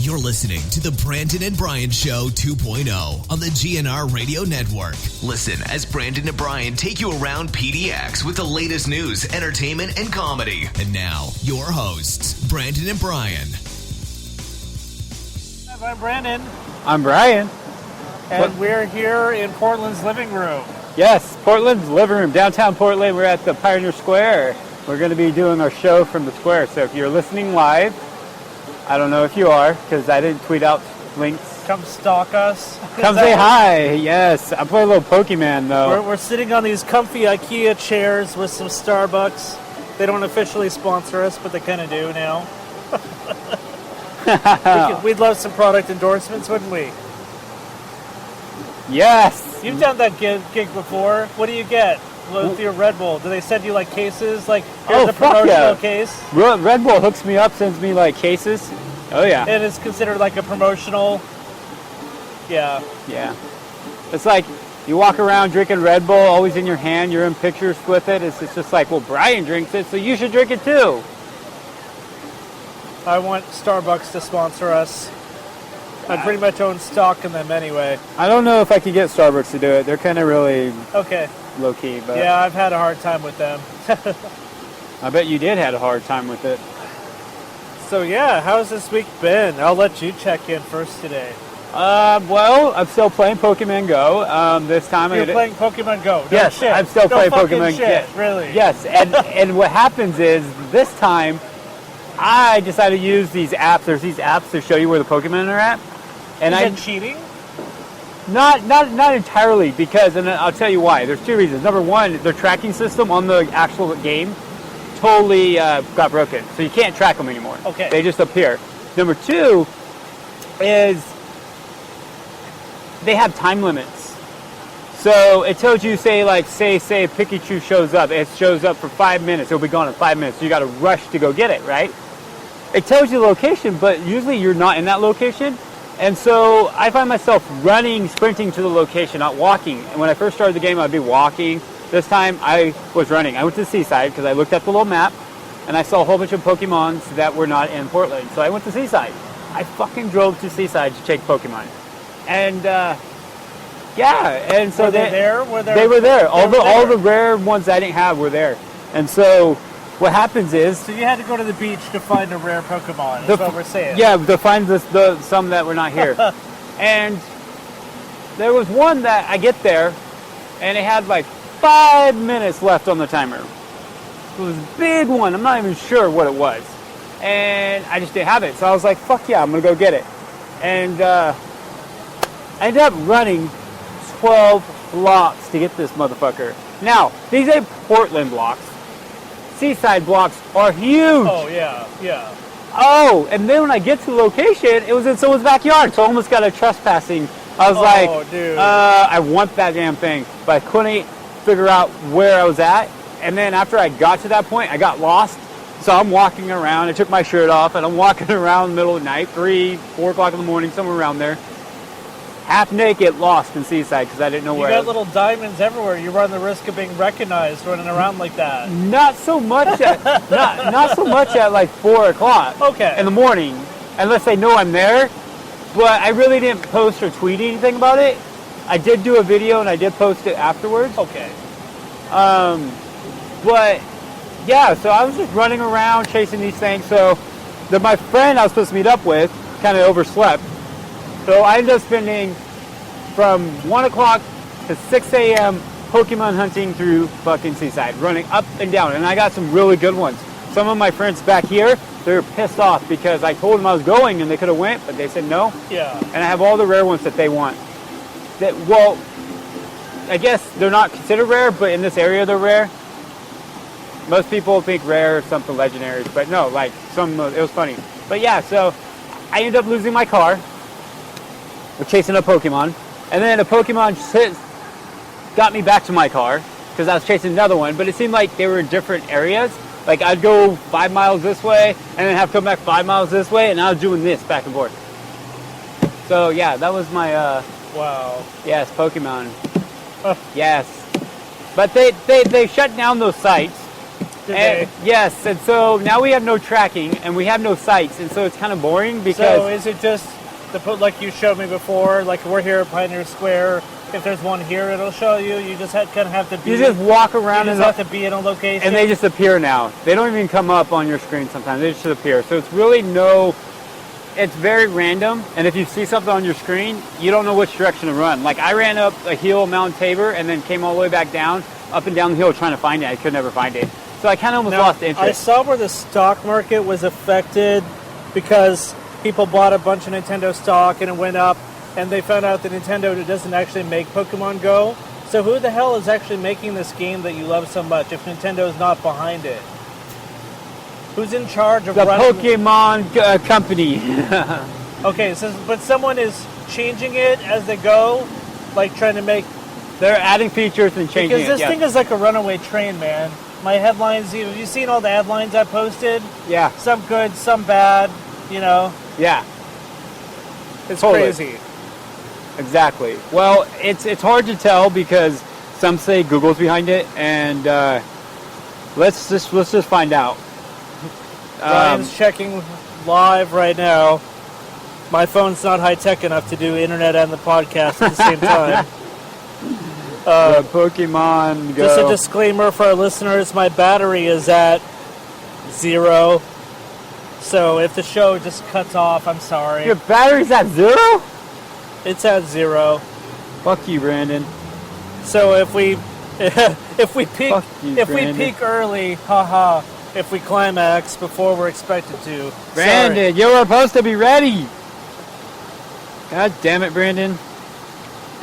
You're listening to the Brandon and Brian Show 2.0 on the GNR Radio Network. Listen as Brandon and Brian take you around PDX with the latest news, entertainment, and comedy. And now, your hosts, Brandon and Brian. I'm Brandon. I'm Brian. And we're here in Portland's living room. Yes, Portland's living room, downtown Portland. We're at the Pioneer Square. We're going to be doing our show from the square. So if you're listening live, I don't know if you are, because I didn't tweet out links. Come stalk us. Come say hi. Yes, I'm playing a little Pokemon, though. We're sitting on these comfy IKEA chairs with some Starbucks. They don't officially sponsor us, but they kind of do now. We'd love some product endorsements, wouldn't we? Yes. You've done that gig before. What do you get with your Red Bull? Do they send you like cases? Like, here's a promotional case? Red Bull hooks me up, sends me like cases. Oh, yeah. And it's considered like a promotional. Yeah. Yeah. It's like you walk around drinking Red Bull, always in your hand. You're in pictures with it. It's just like, well, Brian drinks it, so you should drink it too. I want Starbucks to sponsor us. I pretty much own stock in them anyway. I don't know if I could get Starbucks to do it. They're kind of really low-key. But yeah, I've had a hard time with them. I bet you did have a hard time with it. So yeah, how's this week been? I'll let you check in first today. Well, I'm still playing Pokemon Go. This time You're playing Pokemon Go? Yes, shit. I'm still playing Pokemon Go. Shit, really? Yes, and what happens is this time I decided to use these apps. There's these apps to show you where the Pokemon are at. And Is it cheating? Not entirely, because, and I'll tell you why. There's two reasons. Number one, their tracking system on the actual game totally got broken, so you can't track them anymore. Okay. They just appear. Number two is they have time limits. So it tells you, say Pikachu shows up. It shows up for 5 minutes. It'll be gone in 5 minutes. So you got to rush to go get it, right? It tells you the location, but usually you're not in that location. And so I find myself running, sprinting to the location, not walking. And when I first started the game, I'd be walking. This time I was running. I went to the Seaside because I looked at the little map and I saw a whole bunch of Pokemons that were not in Portland. So I went to Seaside. I fucking drove to Seaside to check Pokemon. And and so were they there? They were there. All the rare ones I didn't have were there. And so what happens is... So you had to go to the beach to find a rare Pokemon, is what we're saying. Yeah, to find some that were not here. And there was one that I get there, and it had like 5 minutes left on the timer. It was a big one. I'm not even sure what it was. And I just didn't have it. So I was like, fuck yeah, I'm going to go get it. And I ended up running 12 blocks to get this motherfucker. Now, these ain't Portland blocks. Seaside blocks are huge. Oh, yeah. Oh, and then when I get to the location, it was in someone's backyard, so I almost got a trespassing. I was dude. I want that damn thing, but I couldn't figure out where I was at. And then after I got to that point, I got lost. So I'm walking around. I took my shirt off, and I'm walking around in the middle of the night, 3, 4 o'clock in the morning, somewhere around there. Half naked, lost in Seaside because I didn't know where. You got little diamonds everywhere. You run the risk of being recognized running around like that. Not so much at not so much at like 4 o'clock in the morning, unless they know I'm there. But I really didn't post or tweet anything about it. I did do a video and I did post it afterwards. Okay. But yeah, so I was just running around chasing these things. So my friend I was supposed to meet up with kind of overslept. So I ended up spending from 1 o'clock to 6 a.m. Pokemon hunting through fucking Seaside, running up and down. And I got some really good ones. Some of my friends back here, they were pissed off because I told them I was going and they could have went, but they said no. Yeah. And I have all the rare ones that they want. Well, I guess they're not considered rare, but in this area they're rare. Most people think rare is something legendary, but no, like it was funny. But yeah, so I ended up losing my car. We're chasing a Pokemon, and then a Pokemon got me back to my car because I was chasing another one, but it seemed like they were in different areas. Like I'd go 5 miles this way and then have to come back 5 miles this way, and I was doing this back and forth. So yeah, that was my wow. Yes, Pokemon. Yes. But they shut down those sites Yes, and so now we have no tracking and we have no sites, and so it's kind of boring because. So is it just like you showed me before? Like we're here at Pioneer Square. If there's one here, it'll show you. You just kind of have to be. You just walk around and have to be in a location, and they just appear now. They don't even come up on your screen sometimes. They just appear. So it's really it's very random. And if you see something on your screen, you don't know which direction to run. Like I ran up a hill, Mount Tabor, and then came all the way back down, up and down the hill trying to find it. I could never find it. So I kind of almost lost interest. I saw where the stock market was affected because people bought a bunch of Nintendo stock and it went up. And they found out that Nintendo doesn't actually make Pokemon Go. So who the hell is actually making this game that you love so much if Nintendo's not behind it? Who's in charge of running Pokemon company. Okay, but someone is changing it as they go, like trying to make... They're adding features and changing it. Because this thing is like a runaway train, man. My headlines, have you seen all the headlines I posted? Yeah. Some good, some bad, Yeah. It's crazy. Exactly. Well, it's hard to tell because some say Google's behind it, and let's just find out. Ryan's checking live right now. My phone's not high tech enough to do internet and the podcast at the same time. Pokemon Go. Just a disclaimer for our listeners: my battery is at 0. So if the show just cuts off, I'm sorry. Your battery's at 0? It's at 0. Fuck you, Brandon. So if we peak early, haha. If we climax before we're expected to, Brandon, you were supposed to be ready. God damn it, Brandon.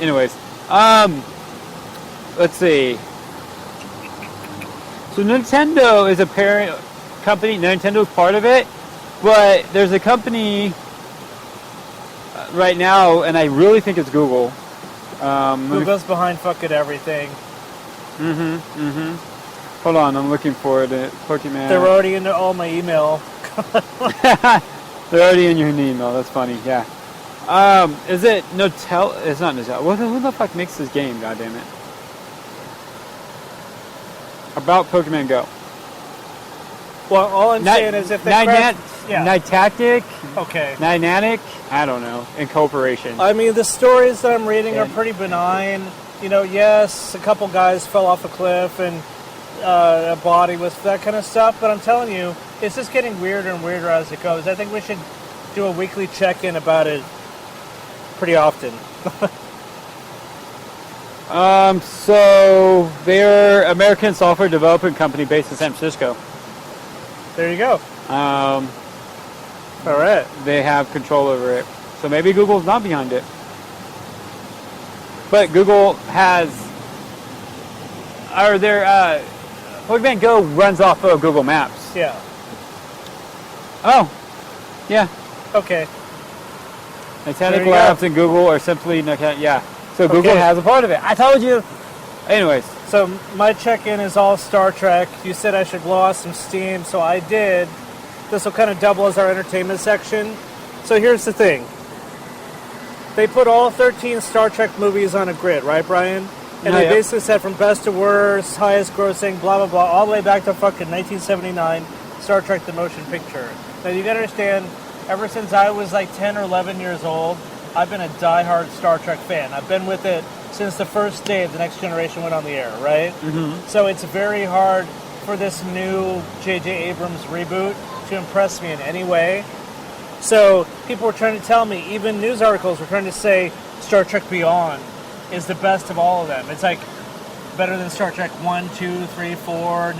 Anyways, let's see. So Nintendo is a parent company. Nintendo's part of it, but there's a company right now, and I really think it's Google. Google's behind fucking everything. Hold on, I'm looking for it. Pokemon. They're already into all my email. They're already in your email. That's funny. Yeah. Is it Notel? It's not Notel. Who the fuck makes this game? God damn it. About Pokemon Go. Well, all I'm saying is if they Niantic. Okay. Niantic. I don't know. Incorporation. I mean, the stories that I'm reading are pretty benign. Yes, a couple guys fell off a cliff and a body was that kind of stuff. But I'm telling you, it's just getting weirder and weirder as it goes. I think we should do a weekly check-in about it pretty often. So they're American software development company based in San Francisco. There you go. All right. They have control over it. So maybe Google's not behind it. But Google has... Pokemon Go runs off of Google Maps. Yeah. Oh. Yeah. Okay. Niantic Labs and Google are simply... Yeah. So Google has a part of it. I told you. Anyways. So my check-in is all Star Trek. You said I should blow off some steam, so I did. This will kind of double as our entertainment section. So here's the thing. They put all 13 Star Trek movies on a grid, right, Brian? And they basically said from best to worst, highest grossing, blah, blah, blah, all the way back to fucking 1979, Star Trek the Motion Picture. Now, you gotta understand, ever since I was like 10 or 11 years old, I've been a diehard Star Trek fan. I've been with it since the first day The Next Generation went on the air, right? Mm-hmm. So it's very hard for this new J.J. Abrams reboot to impress me in any way. So people were trying to tell me, even news articles were trying to say Star Trek Beyond is the best of all of them. It's like better than Star Trek 1, 2, 3, 4.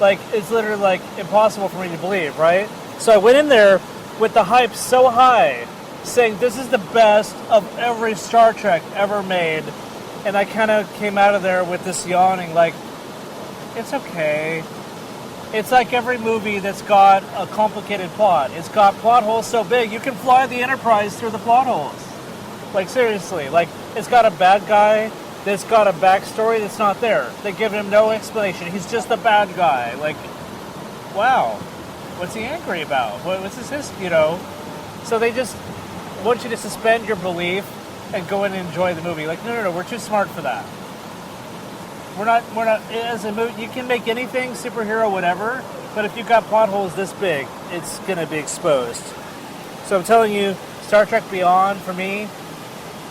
Like it's literally like impossible for me to believe, right? So I went in there with the hype so high, saying this is the best of every Star Trek ever made, and I kind of came out of there with this yawning, like, it's okay. It's like every movie that's got a complicated plot. It's got plot holes so big, you can fly the Enterprise through the plot holes. Like, seriously. Like, it's got a bad guy that's got a backstory that's not there. They give him no explanation. He's just a bad guy. Like, wow. What's he angry about? What's his history, So they just want you to suspend your belief and go in and enjoy the movie. Like, no, we're too smart for that. We're not, as a movie, you can make anything, superhero, whatever, but if you've got plot holes this big, it's going to be exposed. So I'm telling you, Star Trek Beyond, for me,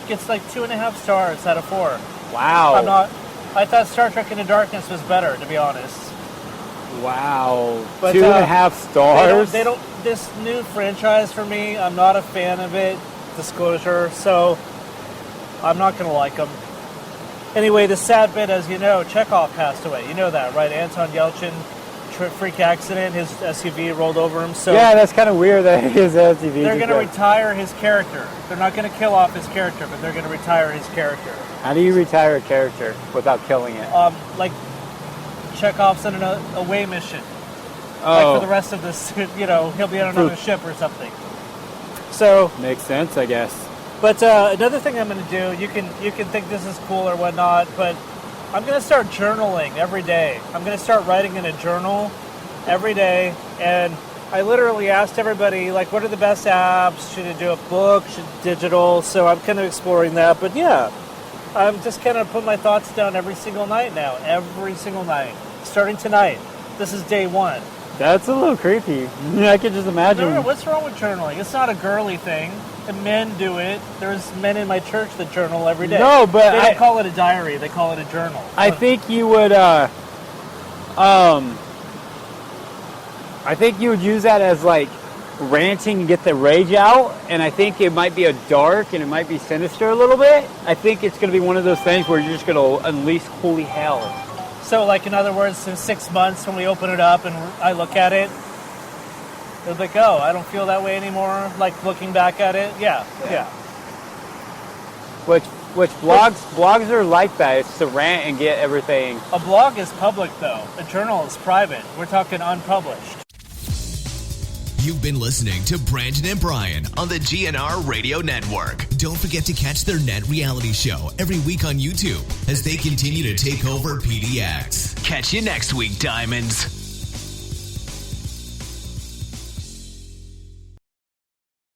gets like 2.5 stars out of 4. Wow. I thought Star Trek Into Darkness was better, to be honest. Wow. But, 2.5 stars? This new franchise for me, I'm not a fan of it, disclosure, so I'm not going to like them. Anyway, the sad bit, as you know, Chekhov passed away. You know that, right? Anton Yelchin, freak accident, his SUV rolled over him. So yeah, that's kind of weird that his SUV... They're going to retire his character. They're not going to kill off his character, but they're going to retire his character. How do you retire a character without killing it? Like Chekhov's on an away mission. Oh. Like for the rest of this, he'll be on another ship or something. So makes sense, I guess. But another thing I'm going to do, you can think this is cool or whatnot, but I'm going to start journaling every day. I'm going to start writing in a journal every day, and I literally asked everybody, like, what are the best apps? Should I do a book? Should digital? So I'm kind of exploring that. But yeah, I'm just kind of putting my thoughts down every single night now. Every single night. Starting tonight. This is day 1. That's a little creepy. I can just imagine. No, what's wrong with journaling? It's not a girly thing. And men do it. There's men in my church that journal every day. No, but they don't call it a diary. They call it a journal. I think you would. I think you would use that as like ranting and get the rage out. And I think it might be a dark and it might be sinister a little bit. I think it's going to be one of those things where you're just going to unleash holy hell. So, like, in other words, in 6 months when we open it up and I look at it, it'll be like, oh, I don't feel that way anymore. Like, looking back at it, yeah. Which blogs are like that. It's to rant and get everything. A blog is public, though. A journal is private. We're talking unpublished. You've been listening to Brandon and Brian on the GNR Radio Network. Don't forget to catch their net reality show every week on YouTube as they continue to take over PDX. Catch you next week, Diamonds.